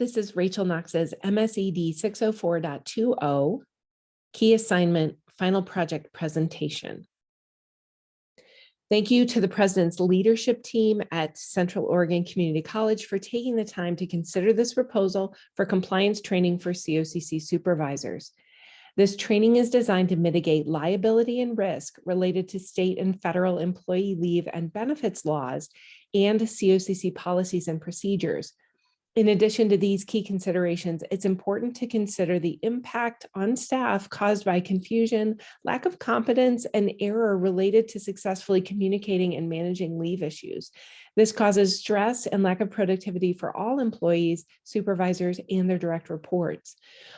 This is Rachel Knox's MSED 604.20 Key Assignment Final Project Presentation. Thank you to the President's leadership team at Central Oregon Community College for taking the time to consider this proposal for compliance training for COCC supervisors. This training is designed to mitigate liability and risk related to state and federal employee leave and benefits laws and COCC policies and procedures. In addition to these key considerations, it's important to consider the impact on staff caused by confusion, lack of competence, and error related to successfully communicating and managing leave issues. This causes stress and lack of productivity for all employees, supervisors, and their direct reports.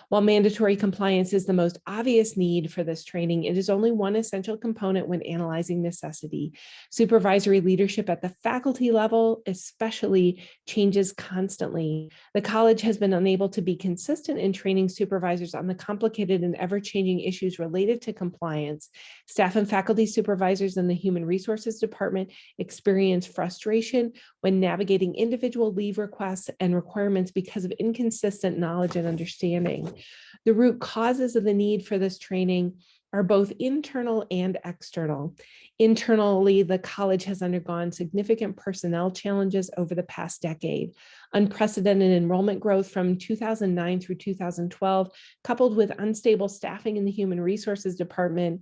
While mandatory compliance is the most obvious need for this training, it is only one essential component when analyzing necessity. Supervisory leadership at the faculty level especially changes constantly. The college has been unable to be consistent in training supervisors on the complicated and ever-changing issues related to compliance. Staff and faculty supervisors in the Human Resources Department experience frustration when navigating individual leave requests and requirements because of inconsistent knowledge and understanding. The root causes of the need for this training are both internal and external. Internally, the college has undergone significant personnel challenges over the past decade. Unprecedented enrollment growth from 2009 through 2012, coupled with unstable staffing in the Human Resources Department,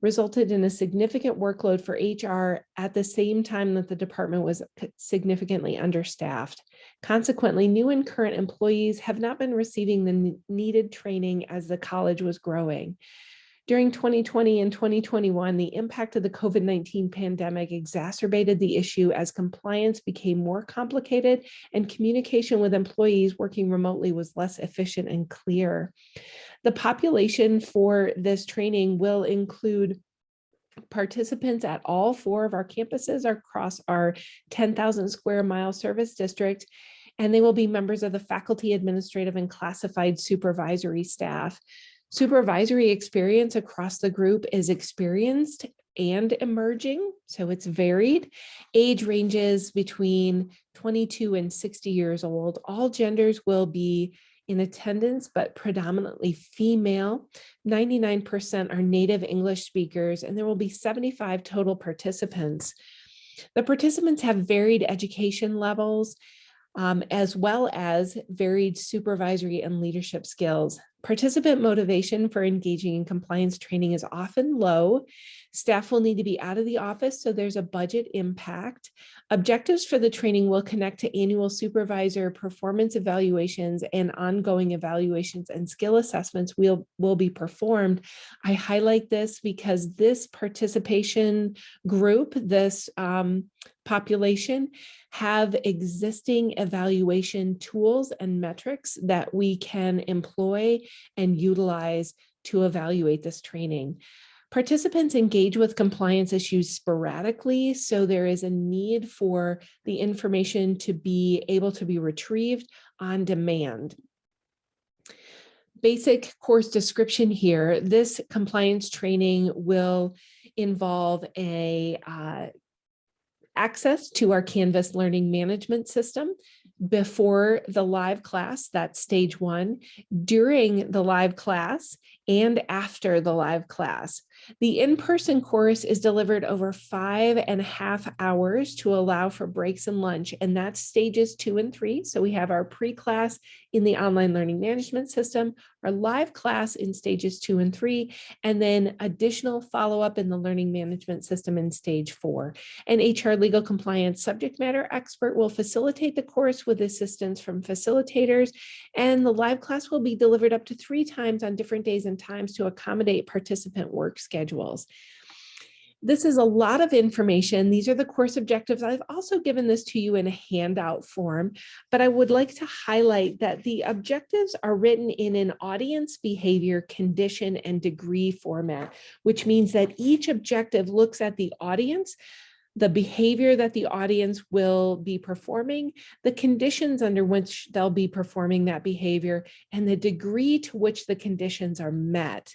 resulted in a significant workload for HR at the same time that the department was significantly understaffed. Consequently, new and current employees have not been receiving the needed training as the college was growing. During 2020 and 2021, the impact of the COVID-19 pandemic exacerbated the issue as compliance became more complicated and communication with employees working remotely was less efficient and clear. The population for this training will include participants at all 4 of our campuses across our 10,000 square mile service district, and they will be members of the faculty, administrative, and classified supervisory staff. Supervisory experience across the group is experienced and emerging, so it's varied. Age ranges between 22 and 60 years old. All genders will be in attendance, but predominantly female. 99% are native English speakers, and there will be 75 total participants. The participants have varied education levels, as well as varied supervisory and leadership skills. Participant motivation for engaging in compliance training is often low. Staff will need to be out of the office, so there's a budget impact. Objectives for the training will connect to annual supervisor performance evaluations and ongoing evaluations and skill assessments will be performed. I highlight this because this participation group, this population, have existing evaluation tools and metrics that we can employ and utilize to evaluate this training. Participants engage with compliance issues sporadically, so there is a need for the information to be able to be retrieved on demand. Basic course description here. This compliance training will involve access to our Canvas learning management system before the live class, that's stage 1, during the live class, and after the live class. The in-person course is delivered over 5.5 hours to allow for breaks and lunch, and that's stages 2 and 3. So we have our pre-class in the online learning management system, our live class in stages 2 and 3, and then additional follow-up in the learning management system in stage 4. An HR legal compliance subject matter expert will facilitate the course with assistance from facilitators, and the live class will be delivered up to 3 times on different days and times to accommodate participant work schedules. This is a lot of information. These are the course objectives. I've also given this to you in a handout form, but I would like to highlight that the objectives are written in an audience, behavior, condition, and degree format, which means that each objective looks at the audience, the behavior that the audience will be performing, the conditions under which they'll be performing that behavior, and the degree to which the conditions are met.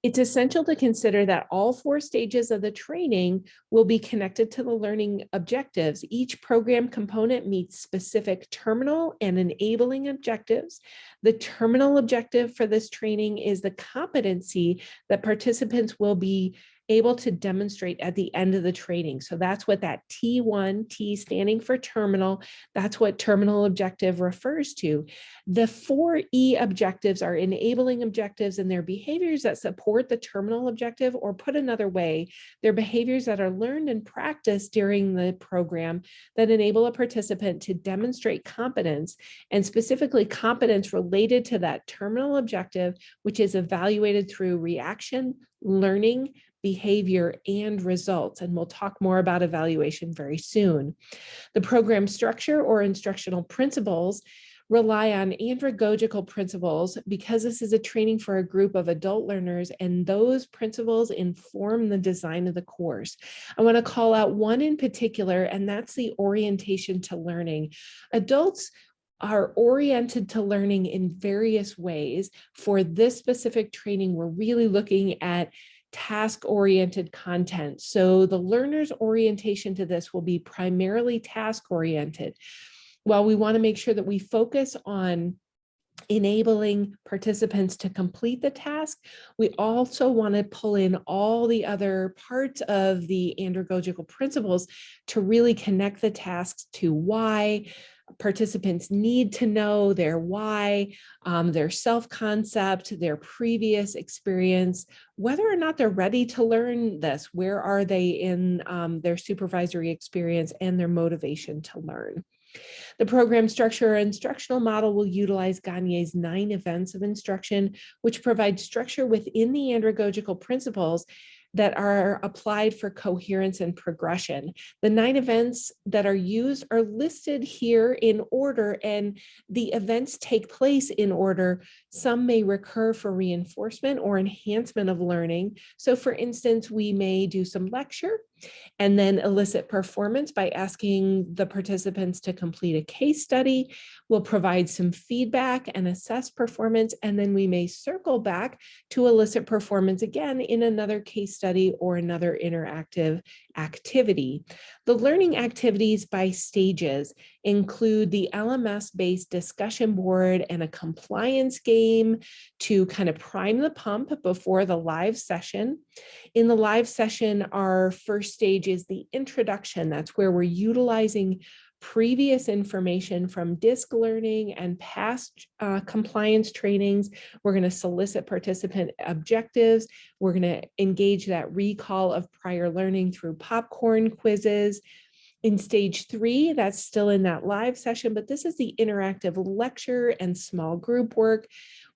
It's essential to consider that all 4 stages of the training will be connected to the learning objectives. Each program component meets specific terminal and enabling objectives. The terminal objective for this training is the competency that participants will be able to demonstrate at the end of the training. So that's what that T1, T standing for terminal, that's what terminal objective refers to. The 4 E objectives are enabling objectives, and they're behaviors that support the terminal objective, or put another way, they're behaviors that are learned and practiced during the program that enable a participant to demonstrate competence, and specifically competence related to that terminal objective, which is evaluated through reaction, learning, behavior, and results. And we'll talk more about evaluation very soon. The program structure or instructional principles rely on andragogical principles because this is a training for a group of adult learners, and those principles inform the design of the course. I want to call out one in particular, and that's the orientation to learning. Adults are oriented to learning in various ways. For this specific training, we're really looking at task-oriented content. So the learner's orientation to this will be primarily task-oriented. While we want to make sure that we focus on enabling participants to complete the task, we also want to pull in all the other parts of the andragogical principles to really connect the tasks to why. Participants need to know their why, their self-concept, their previous experience, whether or not they're ready to learn this, where are they in their supervisory experience, and their motivation to learn. The program structure or instructional model will utilize Gagne's 9 events of instruction, which provide structure within the andragogical principles that are applied for coherence and progression. The 9 events that are used are listed here in order, and the events take place in order. Some may recur for reinforcement or enhancement of learning. So for instance, we may do some lecture and then elicit performance by asking the participants to complete a case study. We'll provide some feedback and assess performance, and then we may circle back to elicit performance again in another case study or another interactive activity. The learning activities by stages include the LMS-based discussion board and a compliance game to kind of prime the pump before the live session. In the live session, our first stage is the introduction. That's where we're utilizing previous information from DISC learning and past compliance trainings. We're going to solicit participant objectives. We're going to engage that recall of prior learning through popcorn quizzes. In stage 3, that's still in that live session, but this is the interactive lecture and small group work,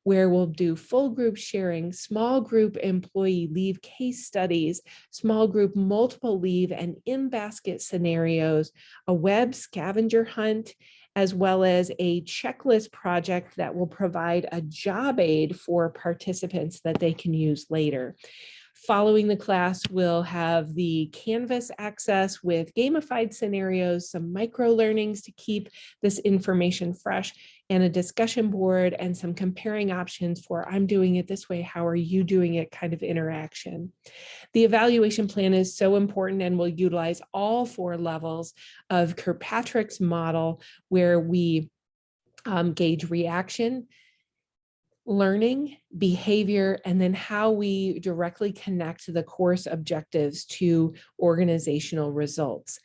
where we'll do full group sharing, small group employee leave case studies, small group multiple leave and in-basket scenarios, a web scavenger hunt, as well as a checklist project that will provide a job aid for participants that they can use later. Following the class, we'll have the Canvas access with gamified scenarios, some micro learnings to keep this information fresh, and a discussion board and some comparing options for I'm doing it this way, how are you doing it kind of interaction. The evaluation plan is so important and will utilize all 4 levels of Kirkpatrick's model, where we gauge reaction, learning, behavior, and then how we directly connect the course objectives to organizational results.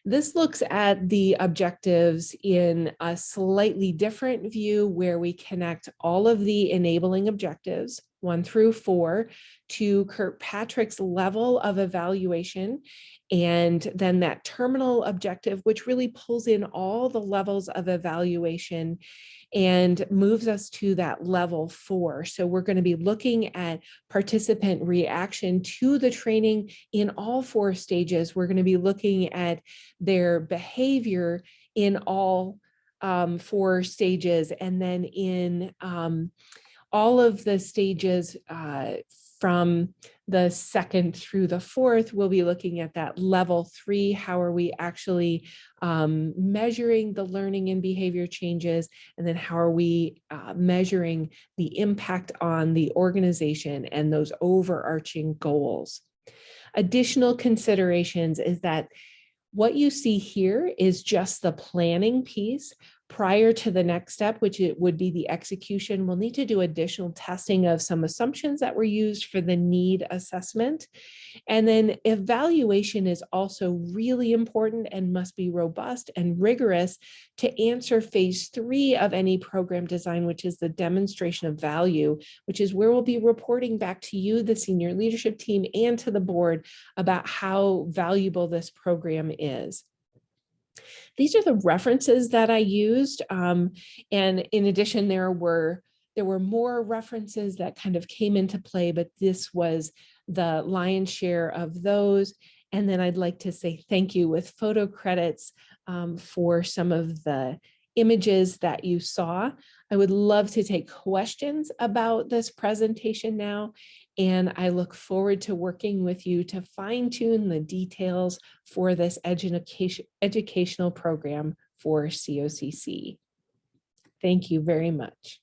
This looks at the objectives in a slightly different view, where we connect all of the enabling objectives, 1 through 4, to Kirkpatrick's level of evaluation, and then that terminal objective, which really pulls in all the levels of evaluation and moves us to that level 4. So we're going to be looking at participant reaction to the training in all 4 stages. We're going to be looking at their behavior in all 4 stages, and then in all of the stages from the second through the fourth, we'll be looking at that level 3. How are we actually measuring the learning and behavior changes? And then how are we measuring the impact on the organization and those overarching goals? Additional considerations is that what you see here is just the planning piece. Prior to the next step, which it would be the execution, we'll need to do additional testing of some assumptions that were used for the need assessment. And then evaluation is also really important and must be robust and rigorous to answer phase 3 of any program design, which is the demonstration of value, which is where we'll be reporting back to you, the senior leadership team, and to the board about how valuable this program is. These are the references that I used. And in addition, there were more references that kind of came into play, but this was the lion's share of those. And then I'd like to say thank you with photo credits for some of the images that you saw. I would love to take questions about this presentation now, and I look forward to working with you to fine-tune the details for this educational program for COCC. Thank you very much.